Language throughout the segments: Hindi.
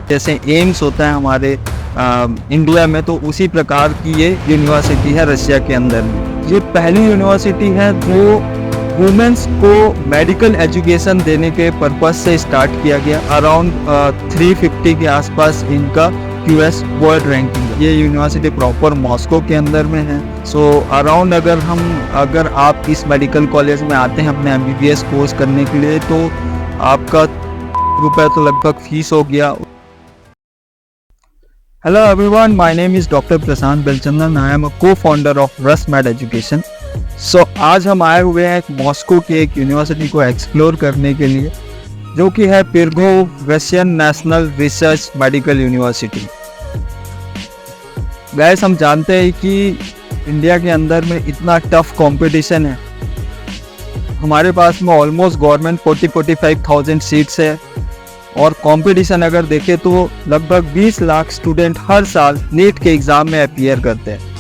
जैसे एम्स होता है हमारे इंडिया में, तो उसी प्रकार की ये यूनिवर्सिटी है रशिया के अंदर में। ये पहली यूनिवर्सिटी है जो वुमेन्स को मेडिकल एजुकेशन देने के पर्पज से स्टार्ट किया गया। अराउंड 350 के आसपास इनका QS वर्ल्ड रैंकिंग। ये यूनिवर्सिटी प्रॉपर मॉस्को के अंदर में है। सो अराउंड अगर आप इस मेडिकल कॉलेज में आते हैं अपने MBBS कोर्स करने के लिए, तो आपका रुपये तो लगभग फीस हो गया। Hello everyone, my name is Dr. Prashant Belchandan. I am a co-founder of RusMed Education. So आज हम आए हुए हैं मॉस्को के एक यूनिवर्सिटी को एक्सप्लोर करने के लिए, जो कि है Pirogov Russian National Research Medical University. Guys, हम जानते हैं कि इंडिया के अंदर में इतना टफ कंपटीशन है। हमारे पास में ऑलमोस्ट गवर्नमेंट 40-45,000 सीट्स है, और कंपटीशन अगर देखें तो लगभग 20 लाख स्टूडेंट हर साल नीट के एग्ज़ाम में अपीयर करते हैं।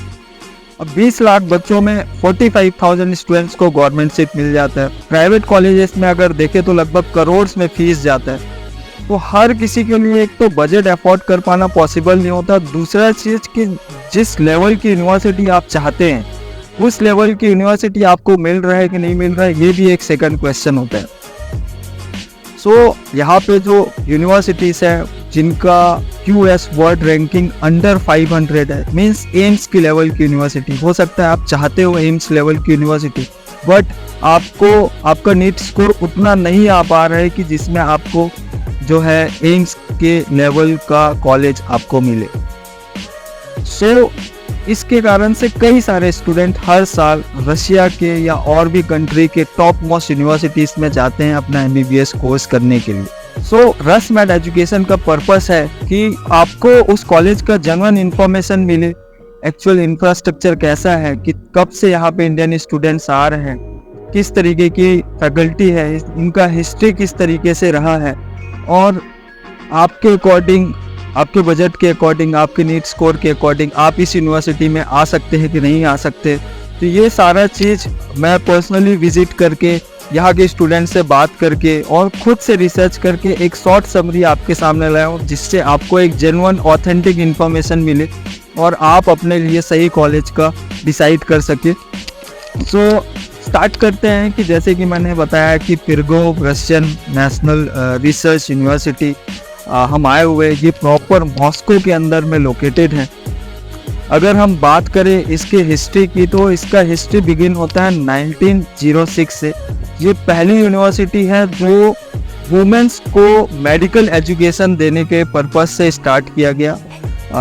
अब 20 लाख बच्चों में 45,000 स्टूडेंट्स को गवर्नमेंट सीट मिल जाता है। प्राइवेट कॉलेजेस में अगर देखें तो लगभग करोड़ में फीस जाता है। तो हर किसी के लिए एक तो बजट अफोर्ड कर पाना पॉसिबल नहीं होता, दूसरा चीज़ कि जिस लेवल की यूनिवर्सिटी आप चाहते हैं उस लेवल की यूनिवर्सिटी आपको मिल रहा है कि नहीं मिल रहा है, ये भी एक सेकंड क्वेश्चन होता है। यहाँ पे जो यूनिवर्सिटीज़ है जिनका QS वर्ल्ड रैंकिंग अंडर 500 है, मीन्स एम्स की लेवल की यूनिवर्सिटी हो सकता है। आप चाहते हो एम्स लेवल की यूनिवर्सिटी, बट आपका नीट स्कोर उतना नहीं आ पा रहा है कि जिसमें आपको जो है एम्स के लेवल का कॉलेज आपको मिले। इसके कारण से कई सारे स्टूडेंट हर साल रशिया के या और भी कंट्री के टॉप मोस्ट यूनिवर्सिटीज़ में जाते हैं अपना MBBS कोर्स करने के लिए। RusMed एजुकेशन का पर्पस है कि आपको उस कॉलेज का जेन्युइन इन्फॉर्मेशन मिले, एक्चुअल इंफ्रास्ट्रक्चर कैसा है, कि कब से यहाँ पे इंडियन स्टूडेंट्स आ रहे हैं, किस तरीके की फैकल्टी है, इनका हिस्ट्री किस तरीके से रहा है, और आपके अकॉर्डिंग, आपके बजट के अकॉर्डिंग, आपके नीट स्कोर के अकॉर्डिंग आप इस यूनिवर्सिटी में आ सकते हैं कि नहीं आ सकते। तो ये सारा चीज़ मैं पर्सनली विजिट करके, यहाँ के स्टूडेंट से बात करके और खुद से रिसर्च करके एक शॉर्ट समरी आपके सामने लाया हूँ, जिससे आपको एक जेन्युइन ऑथेंटिक इन्फॉर्मेशन मिले और आप अपने लिए सही कॉलेज का डिसाइड कर सके। स्टार्ट करते हैं कि जैसे कि मैंने बताया कि पिरगोव रशियन नेशनल रिसर्च यूनिवर्सिटी हम आए हुए, ये प्रॉपर मॉस्को के अंदर में लोकेटेड है। अगर हम बात करें इसके हिस्ट्री की, तो इसका हिस्ट्री बिगिन होता है 1906 से। ये पहली यूनिवर्सिटी है जो वुमेन्स को मेडिकल एजुकेशन देने के पर्पस से स्टार्ट किया गया।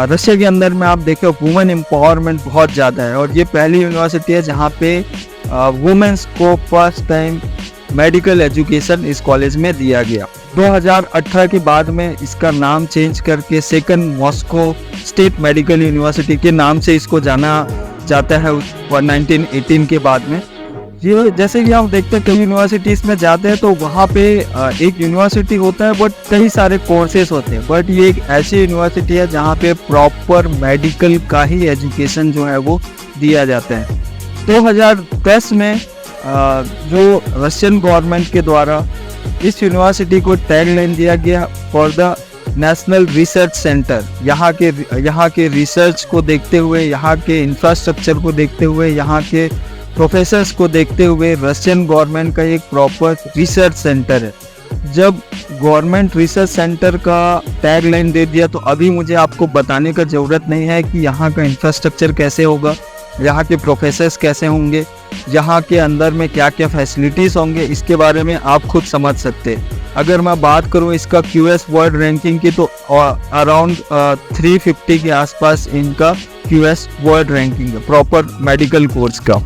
रशिया के अंदर में आप देखें वुमेन एम्पावरमेंट बहुत ज़्यादा है, और ये पहली यूनिवर्सिटी है जहाँ पे वुमेन्स को फर्स्ट टाइम मेडिकल एजुकेशन इस कॉलेज में दिया गया। 2018 के बाद में इसका नाम चेंज करके second Moscow state medical university के नाम से इसको जाना जाता है 1918 के बाद में। ये जैसे कि हम देखते हैं कई यूनिवर्सिटीज़ में जाते हैं तो वहाँ पे एक यूनिवर्सिटी होता है बट कई सारे कोर्सेज होते हैं, बट ये एक ऐसी यूनिवर्सिटी है जहाँ पे प्रॉपर मेडिकल का ही एजुकेशन जो है वो दिया जाता है। 2010 में जो रशियन गवर्नमेंट के द्वारा इस यूनिवर्सिटी को टैगलाइन दिया गया for the national research centre. यहाँ के रिसर्च को देखते हुए, यहाँ के इंफ्रास्ट्रक्चर को देखते हुए, यहाँ के प्रोफेसर्स को देखते हुए रशियन गवर्नमेंट का एक प्रॉपर रिसर्च सेंटर है। जब गवर्नमेंट रिसर्च सेंटर का टैगलाइन दे दिया तो अभी मुझे आपको बताने का ज़रूरत नहीं है कि यहाँ का इंफ्रास्ट्रक्चर कैसे होगा, यहाँ के प्रोफेसर्स कैसे होंगे, यहाँ के अंदर में क्या क्या फैसिलिटीज़ होंगे, इसके बारे में आप खुद समझ सकते हैं। अगर मैं बात करूँ इसका QS वर्ल्ड रैंकिंग की, तो अराउंड 350 के आसपास इनका QS वर्ल्ड रैंकिंग है प्रॉपर मेडिकल कोर्स का।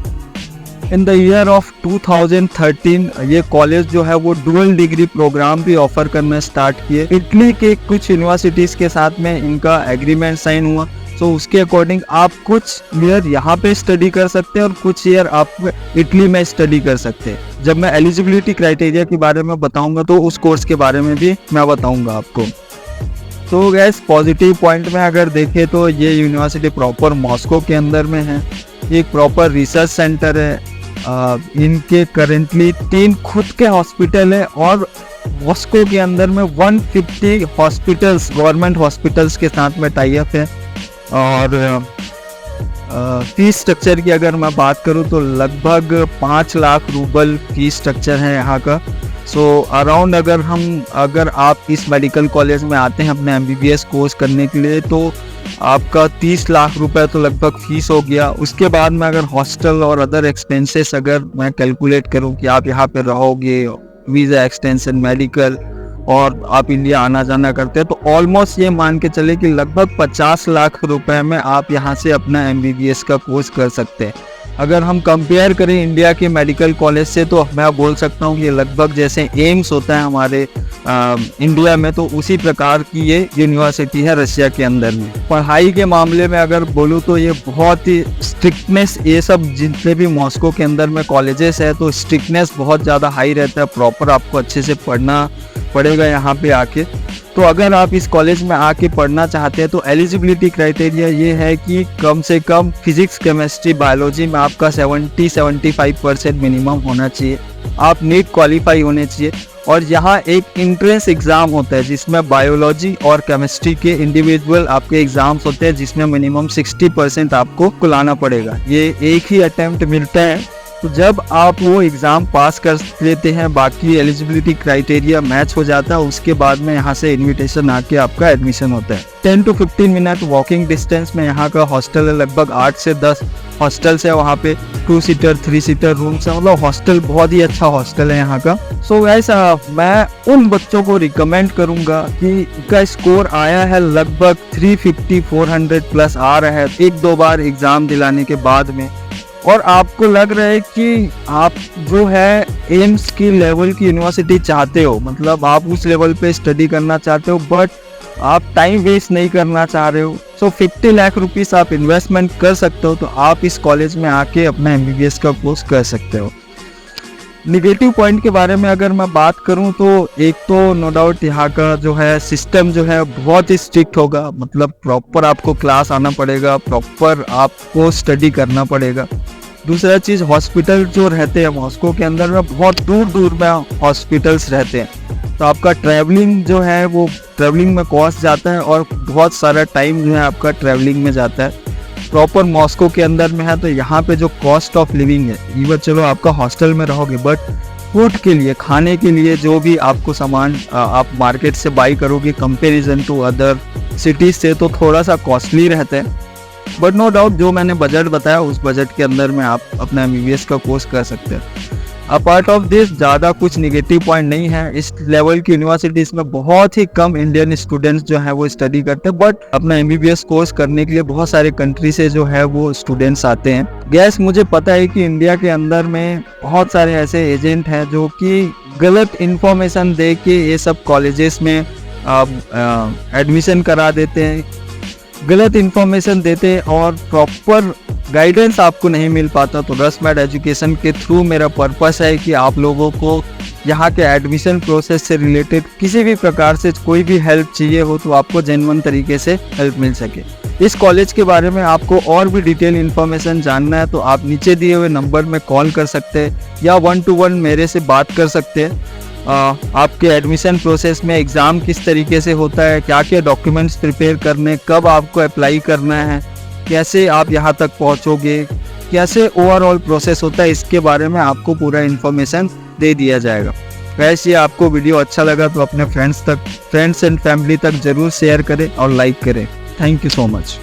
इन द ईयर ऑफ 2013 ये कॉलेज जो है वो डुअल डिग्री प्रोग्राम भी ऑफर करना स्टार्ट किए। इटली के कुछ यूनिवर्सिटीज़ के साथ में इनका एग्रीमेंट साइन हुआ, तो उसके अकॉर्डिंग आप कुछ ईयर यहाँ पे स्टडी कर सकते हैं और कुछ ईयर आप इटली में स्टडी कर सकते हैं। जब मैं एलिजिबिलिटी क्राइटेरिया के बारे में बताऊंगा तो उस कोर्स के बारे में भी मैं बताऊंगा आपको। तो गैस, पॉजिटिव पॉइंट में अगर देखें तो ये यूनिवर्सिटी प्रॉपर मॉस्को के अंदर में है, एक प्रॉपर रिसर्च सेंटर है। इनके करेंटली 3 खुद के हॉस्पिटल है और मॉस्को के अंदर में 150 हॉस्पिटल्स, गवर्नमेंट हॉस्पिटल्स के साथ में टाई अप है। और फीस स्ट्रक्चर की अगर मैं बात करूं तो लगभग 5 लाख रूबल फीस स्ट्रक्चर है यहाँ का। सो अराउंड अगर आप इस मेडिकल कॉलेज में आते हैं अपने MBBS कोर्स करने के लिए तो आपका 30 लाख रुपए तो लगभग फीस हो गया। उसके बाद में अगर हॉस्टल और अदर एक्सपेंसेस अगर मैं कैलकुलेट करूं कि आप यहाँ पे रहोगे, वीज़ा एक्सटेंशन, मेडिकल और आप इंडिया आना जाना करते हैं तो ऑलमोस्ट ये मान के चले कि लगभग 50 लाख रुपए में आप यहाँ से अपना MBBS का कोर्स कर सकते हैं। अगर हम कंपेयर करें इंडिया के मेडिकल कॉलेज से तो मैं बोल सकता हूँ ये लगभग जैसे एम्स होता है हमारे इंडिया में, तो उसी प्रकार की ये यूनिवर्सिटी है रशिया के अंदर में। पढ़ाई के मामले में अगर बोलूँ तो ये बहुत ही स्ट्रिक्टनेस, ये सब जितने भी मॉस्को के अंदर में कॉलेजेस है तो स्ट्रिक्टनेस बहुत ज़्यादा हाई रहता है। प्रॉपर आपको अच्छे से पढ़ना पड़ेगा यहाँ पे आके। तो अगर आप इस कॉलेज में आके पढ़ना चाहते हैं तो एलिजिबिलिटी क्राइटेरिया ये है कि कम से कम फिजिक्स, केमिस्ट्री, बायोलॉजी में आपका 70-75% मिनिमम होना चाहिए। आप नीट क्वालिफाई होने चाहिए। और यहाँ एक एंट्रेंस एग्ज़ाम होता है जिसमें बायोलॉजी और केमिस्ट्री के इंडिविजुअल आपके एग्ज़ाम्स होते हैं जिसमें मिनिमम 60% आपको लाना पड़ेगा। ये एक ही अटेम्प्ट मिलता है। तो जब आप वो एग्ज़ाम पास कर लेते हैं, बाकी एलिजिबिलिटी क्राइटेरिया मैच हो जाता है, उसके बाद में यहाँ से इनविटेशन आके आपका एडमिशन होता है। 10 to 15 मिनट वॉकिंग डिस्टेंस में यहाँ का हॉस्टल है। लगभग 8 से 10 हॉस्टल्स है वहाँ पे, 2 सीटर 3 सीटर रूम्स है। मतलब हॉस्टल बहुत ही अच्छा हॉस्टल है यहाँ का। सो वैसा मैं उन बच्चों को रिकमेंड करूँगा कि इनका स्कोर आया है लगभग 350-400 प्लस आ रहा है 1-2 बार एग्ज़ाम दिलाने के बाद में, और आपको लग रहा है कि आप जो है एम्स की लेवल की यूनिवर्सिटी चाहते हो, मतलब आप उस लेवल पे स्टडी करना चाहते हो बट आप टाइम वेस्ट नहीं करना चाह रहे हो। सो 50 लाख रुपीस आप इन्वेस्टमेंट कर सकते हो, तो आप इस कॉलेज में आके अपना MBBS का कोर्स कर सकते हो। निगेटिव पॉइंट के बारे में अगर मैं बात करूं तो एक तो नो डाउट यहाँ का जो है सिस्टम जो है बहुत ही स्ट्रिक्ट होगा। मतलब प्रॉपर आपको क्लास आना पड़ेगा, प्रॉपर आपको स्टडी करना पड़ेगा। दूसरा चीज़, हॉस्पिटल जो रहते हैं मॉस्को के अंदर में बहुत दूर दूर में हॉस्पिटल्स रहते हैं, तो आपका ट्रैवलिंग जो है वो ट्रैवलिंग में कॉस्ट जाता है और बहुत सारा टाइम जो है आपका ट्रैवलिंग में जाता है। प्रॉपर मॉस्को के अंदर में है तो यहाँ पे जो कॉस्ट ऑफ लिविंग है, इवन चलो आपका हॉस्टल में रहोगे बट फूड के लिए, खाने के लिए जो भी आपको सामान आप मार्केट से बाई करोगे कंपैरिजन टू अदर सिटीज़ से तो थोड़ा सा कॉस्टली रहता है। बट नो डाउट जो मैंने बजट बताया उस बजट के अंदर में आप अपना MBBS का कोर्स कर सकते हैं। अपार्ट ऑफ दिस ज़्यादा कुछ निगेटिव पॉइंट नहीं है। इस लेवल की यूनिवर्सिटीज़ में बहुत ही कम इंडियन स्टूडेंट्स जो है वो स्टडी करते हैं, बट अपना MBBS कोर्स करने के लिए बहुत सारे कंट्री से जो है वो स्टूडेंट्स आते हैं। गैस मुझे पता है कि इंडिया के अंदर में बहुत सारे ऐसे एजेंट हैं जो कि गलत इन्फॉर्मेशन दे के ये सब कॉलेजेस में एडमिशन करा देते हैं, गलत इन्फॉर्मेशन देते हैं और प्रॉपर गाइडेंस आपको नहीं मिल पाता। तो रसमैड एजुकेशन के थ्रू मेरा पर्पस है कि आप लोगों को यहाँ के एडमिशन प्रोसेस से रिलेटेड किसी भी प्रकार से कोई भी हेल्प चाहिए हो तो आपको जेन्युइन तरीके से हेल्प मिल सके। इस कॉलेज के बारे में आपको और भी डिटेल इन्फॉर्मेशन जानना है तो आप नीचे दिए हुए नंबर में कॉल कर सकते हैं या 1-to-1 मेरे से बात कर सकते हैं। आपके एडमिशन प्रोसेस में एग्ज़ाम किस तरीके से होता है, क्या क्या डॉक्यूमेंट्स प्रिपेयर करने, कब आपको अप्लाई करना है, कैसे आप यहाँ तक पहुँचोगे, कैसे ओवरऑल प्रोसेस होता है, इसके बारे में आपको पूरा इन्फॉर्मेशन दे दिया जाएगा। वैसे आपको वीडियो अच्छा लगा तो अपने फ्रेंड्स एंड फैमिली तक ज़रूर शेयर करें और लाइक करें। Thank you so much.